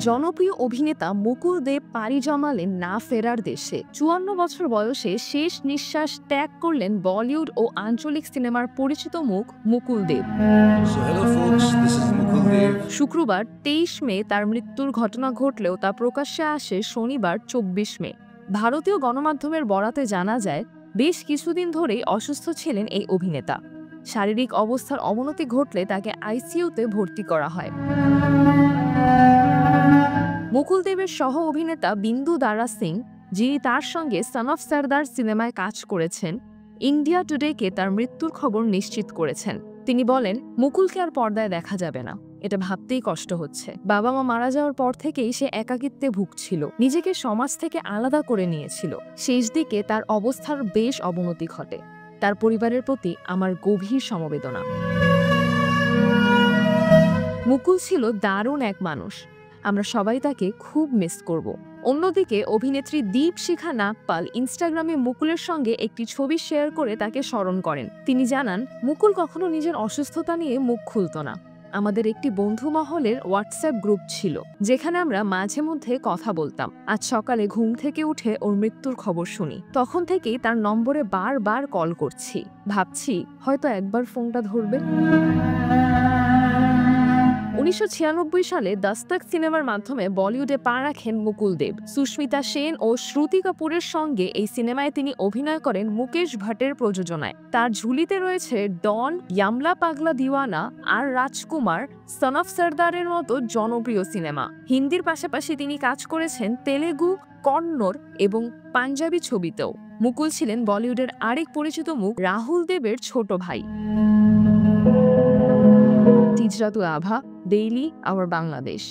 জনপ্রিয় অভিনেতা মুকুল দেব পাড়ি জমালেন না ফেরার দেশে। ৫৪ বছর বয়সে শেষ নিঃশ্বাস ত্যাগ করলেন বলিউড ও আঞ্চলিক সিনেমার পরিচিত মুখ মুকুল দেব। শুক্রবার ২৩ মে তার মৃত্যুর ঘটনা ঘটলেও তা প্রকাশ্যে আসে শনিবার ২৪ মে। ভারতীয় গণমাধ্যমের বরাতে জানা যায়, বেশ কিছুদিন ধরেই অসুস্থ ছিলেন এই অভিনেতা। শারীরিক অবস্থার অবনতি ঘটলে তাকে আইসিইউতে ভর্তি করা হয়। মুকুল দেবের সহ অভিনেতা বিন্দু দারা সিং, যিনি তার সঙ্গে সন অফ সর্দার সিনেমায় কাজ করেছেন, ইন্ডিয়া টুডেকে তার মৃত্যুর খবর নিশ্চিত করেছেন। তিনি বলেন, মুকুলকে আর পর্দায় দেখা যাবে না, এটা ভাবতেই কষ্ট হচ্ছে। বাবা মা মারা যাওয়ার পর থেকেই সে একাকিত্বে ভুগছিল, নিজেকে সমাজ থেকে আলাদা করে নিয়েছিল। শেষ দিকে তার অবস্থার বেশ অবনতি ঘটে। তার পরিবারের প্রতি আমার গভীর সমবেদনা। মুকুল ছিল দারুণ এক মানুষ, আমরা সবাই তাকে খুব মিস করব। অন্যদিকে অভিনেত্রী দীপশিখা নাগপাল ইনস্টাগ্রামে মুকুলের সঙ্গে একটি ছবি শেয়ার করে তাকে স্মরণ করেন। তিনি জানান, মুকুল কখনো নিজের অসুস্থতা নিয়ে মুখ খুলত না। আমাদের একটি বন্ধু মহলের হোয়াটসঅ্যাপ গ্রুপ ছিল, যেখানে আমরা মাঝে মধ্যে কথা বলতাম। আজ সকালে ঘুম থেকে উঠে ওর মৃত্যুর খবর শুনি, তখন থেকেই তার নম্বরে বারবার কল করছি। ভাবছি হয়তো একবার ফোনটা ধরবে। ১৯৯৬ সালে দস্তক সিনেমার মাধ্যমে বলিউডে পা রাখেন মুকুল দেব। সুস্মিতা সেন ও শ্রুতি কাপুরের সঙ্গে এই সিনেমায় তিনি অভিনয় করেন মুকেশ ভাটের প্রযোজনায়। তার ঝুলিতে রয়েছে ডন, ইয়ামলা পাগলা দিওয়ানা আর রাজকুমার, সন অফ সর্দারের মতো জনপ্রিয় সিনেমা। হিন্দির পাশাপাশি তিনি কাজ করেছেন তেলেগু, কন্নড় এবং পাঞ্জাবি ছবিতেও। মুকুল ছিলেন বলিউডের আরেক পরিচিত মুখ রাহুল দেবের ছোট ভাই। তিজরাতু আভা, ডেইলি আওয়ার বাংলাদেশ।